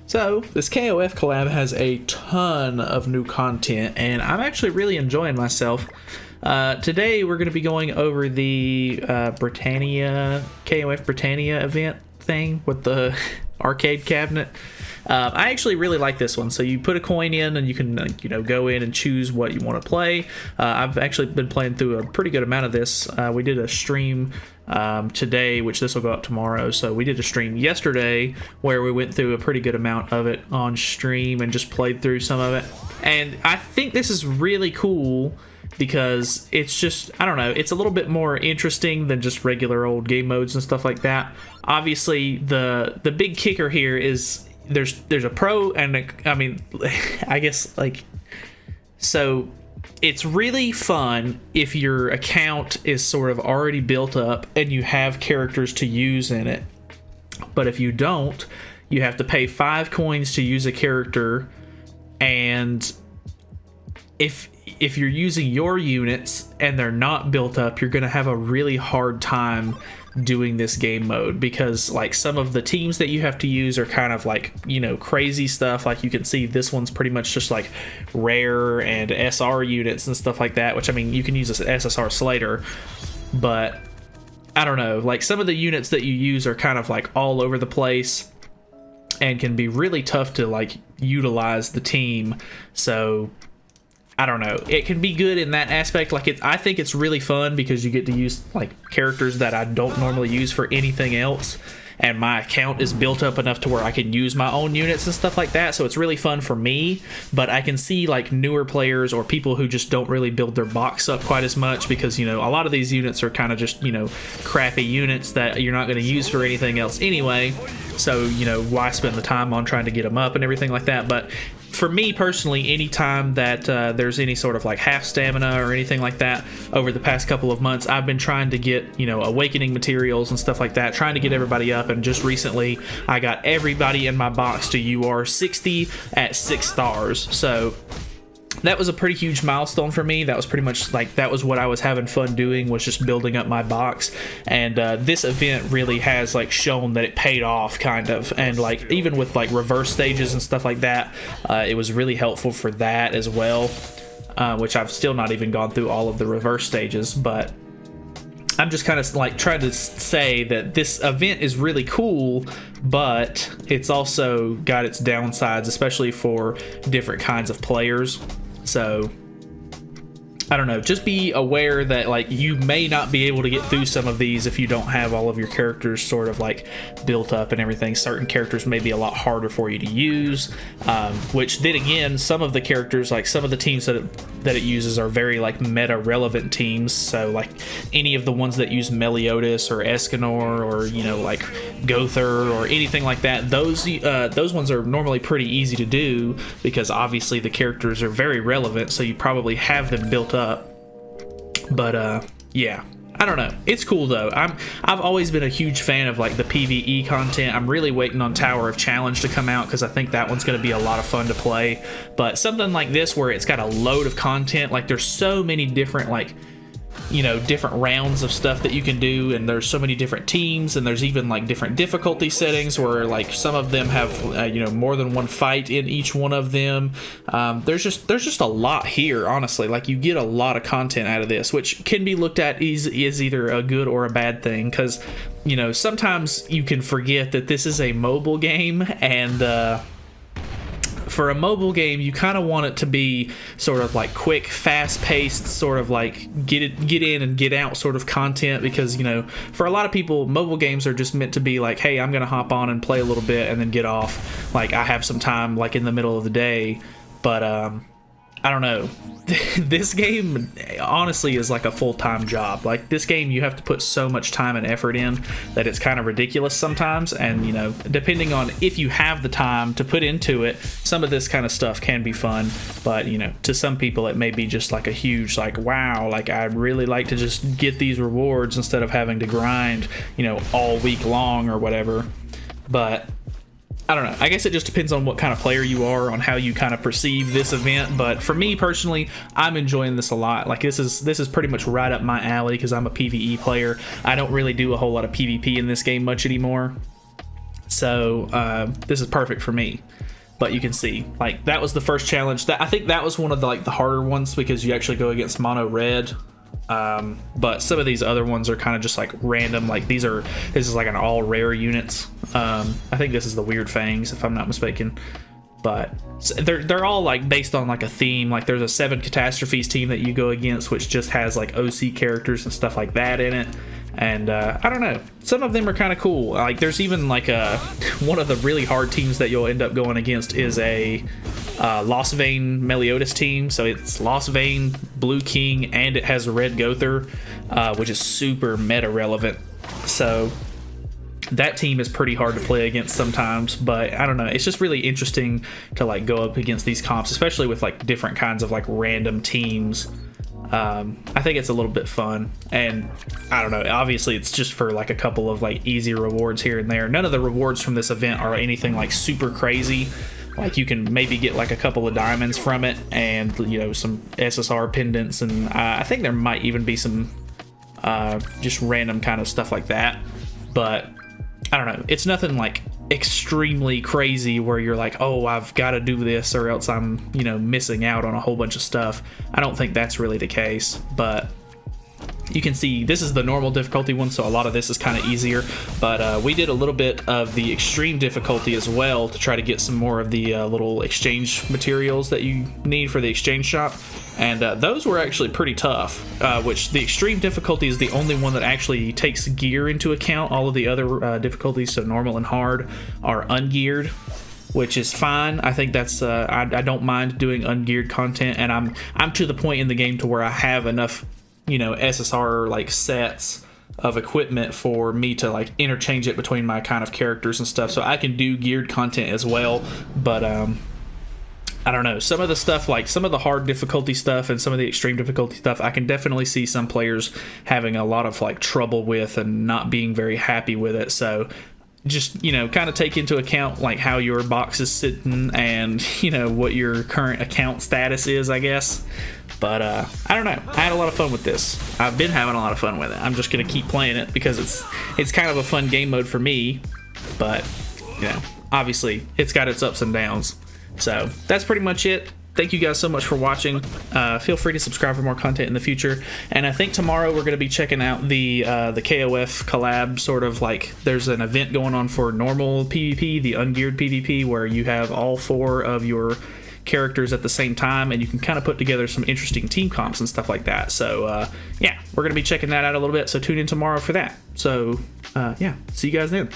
So, this KoF collab has a ton of new content, and I'm actually really enjoying myself. Today, we're going to be going over the Britannia, KoF Britannia event thing with the arcade cabinet. I actually really like this one. So you put a coin in and you can go in and choose what you want to play. I've actually been playing through a pretty good amount of this. We did a stream today, which this will go up tomorrow. So we did a stream yesterday where we went through a pretty good amount of it on stream and just played through some of it. And I think this is really cool because it's just, I don't know, it's a little bit more interesting than just regular old game modes and stuff like that. Obviously, the big kicker here is there's a pro and I guess so it's really fun if your account is sort of already built up and you have characters to use in it. But if you don't, you have to pay 5 coins to use a character, and if you're using your units and they're not built up, you're going to have a really hard time doing this game mode, because like some of the teams that you have to use are kind of like, crazy stuff. Like you can see this one's pretty much just like rare and SR units and stuff like that, which you can use an SSR Slater, but I don't know, like some of the units that you use are kind of like all over the place and can be really tough to like utilize the team. So I don't know. It can be good in that aspect. I think it's really fun because you get to use like characters that I don't normally use for anything else, and my account is built up enough to where I can use my own units and stuff like that. So it's really fun for me. But I can see like newer players or people who just don't really build their box up quite as much, because a lot of these units are kind of just crappy units that you're not going to use for anything else anyway. So why spend the time on trying to get them up and everything like that? But for me personally, anytime that there's any sort of like half stamina or anything like that over the past couple of months, I've been trying to get awakening materials and stuff like that, trying to get everybody up. And just recently I got everybody in my box to UR 60 at 6 stars. So that was a pretty huge milestone for me. That was pretty much like, that was what I was having fun doing, was just building up my box. And this event really has like shown that it paid off kind of, and like even with like reverse stages and stuff like that, it was really helpful for that as well, which I've still not even gone through all of the reverse stages. But I'm just kind of like trying to say that this event is really cool, but it's also got its downsides, especially for different kinds of players. So I don't know, just be aware that like you may not be able to get through some of these if you don't have all of your characters sort of like built up and everything. Certain characters may be a lot harder for you to use, which then again, some of the characters, like some of the teams that it uses are very like meta relevant teams. So like any of the ones that use Meliodas or Escanor or like Gother or anything like that, those ones are normally pretty easy to do because obviously the characters are very relevant, so you probably have them built up. But yeah, I don't know, it's cool though. I've always been a huge fan of like the PVE content. I'm really waiting on Tower of Challenge to come out because I think that one's going to be a lot of fun to play. But something like this where it's got a load of content, like there's so many different like different rounds of stuff that you can do, and there's so many different teams, and there's even like different difficulty settings where like some of them have more than one fight in each one of them. There's just a lot here, honestly. Like you get a lot of content out of this, which can be looked at is either a good or a bad thing, because sometimes you can forget that this is a mobile game, and for a mobile game, you kind of want it to be sort of like quick, fast-paced, sort of like get in and get out sort of content, because for a lot of people, mobile games are just meant to be like, hey, I'm gonna hop on and play a little bit and then get off. Like I have some time like in the middle of the day, but I don't know. This game honestly is like a full-time job. Like this game, you have to put so much time and effort in that it's kind of ridiculous sometimes. And depending on if you have the time to put into it, some of this kind of stuff can be fun. But to some people, it may be just like a huge like, wow, like I'd really like to just get these rewards instead of having to grind all week long or whatever. But I don't know. I guess it just depends on what kind of player you are, on how you kind of perceive this event. But for me personally, I'm enjoying this a lot. Like this is pretty much right up my alley because I'm a PVE player. I don't really do a whole lot of PvP in this game much anymore. So this is perfect for me. But you can see, like, that was the first challenge. That I think that was one of the, like, the harder ones because you actually go against mono red. But some of these other ones are kind of just like random. Like this is like an all rare units. I think this is the Weird Fangs, if I'm not mistaken. But they're all like based on like a theme. Like there's a 7 Catastrophes team that you go against, which just has like OC characters and stuff like that in it. And I don't know, some of them are kind of cool. Like there's even like one of the really hard teams that you'll end up going against is a Lost Vein Meliodas team. So it's Lost Vein, Blue King, and it has a Red Gother, which is super meta relevant. So that team is pretty hard to play against sometimes, but I don't know, it's just really interesting to like go up against these comps, especially with like different kinds of like random teams. I think it's a little bit fun, and I don't know, obviously it's just for like a couple of like easy rewards here and there. None of the rewards from this event are anything like super crazy. Like you can maybe get like a couple of diamonds from it, and you know, some SSR pendants, and I think there might even be some just random kind of stuff like that. But I don't know, it's nothing like extremely crazy where you're like, oh, I've got to do this or else I'm, you know, missing out on a whole bunch of stuff. I don't think that's really the case, but you can see this is the normal difficulty one, so a lot of this is kind of easier. But we did a little bit of the extreme difficulty as well to try to get some more of the little exchange materials that you need for the exchange shop, and those were actually pretty tough, which the extreme difficulty is the only one that actually takes gear into account. All of the other difficulties, so normal and hard, are ungeared, which is fine. I think that's I don't mind doing ungeared content, and I'm to the point in the game to where I have enough, you know, SSR like sets of equipment for me to like interchange it between my kind of characters and stuff, so I can do geared content as well. But I don't know, some of the stuff, like some of the hard difficulty stuff and some of the extreme difficulty stuff, I can definitely see some players having a lot of like trouble with and not being very happy with it. So just, you know, kind of take into account like how your box is sitting and, you know, what your current account status is, I guess. But I don't know, I had a lot of fun with this. I've been having a lot of fun with it. I'm just gonna keep playing it because it's kind of a fun game mode for me. But you know, obviously it's got its ups and downs. So that's pretty much it. Thank you guys so much for watching. Feel free to subscribe for more content in the future. And I think tomorrow we're going to be checking out the KoF collab, sort of like there's an event going on for normal PvP, the ungeared PvP, where you have all 4 of your characters at the same time, and you can kind of put together some interesting team comps and stuff like that. So yeah, we're going to be checking that out a little bit. So tune in tomorrow for that. So yeah, see you guys then.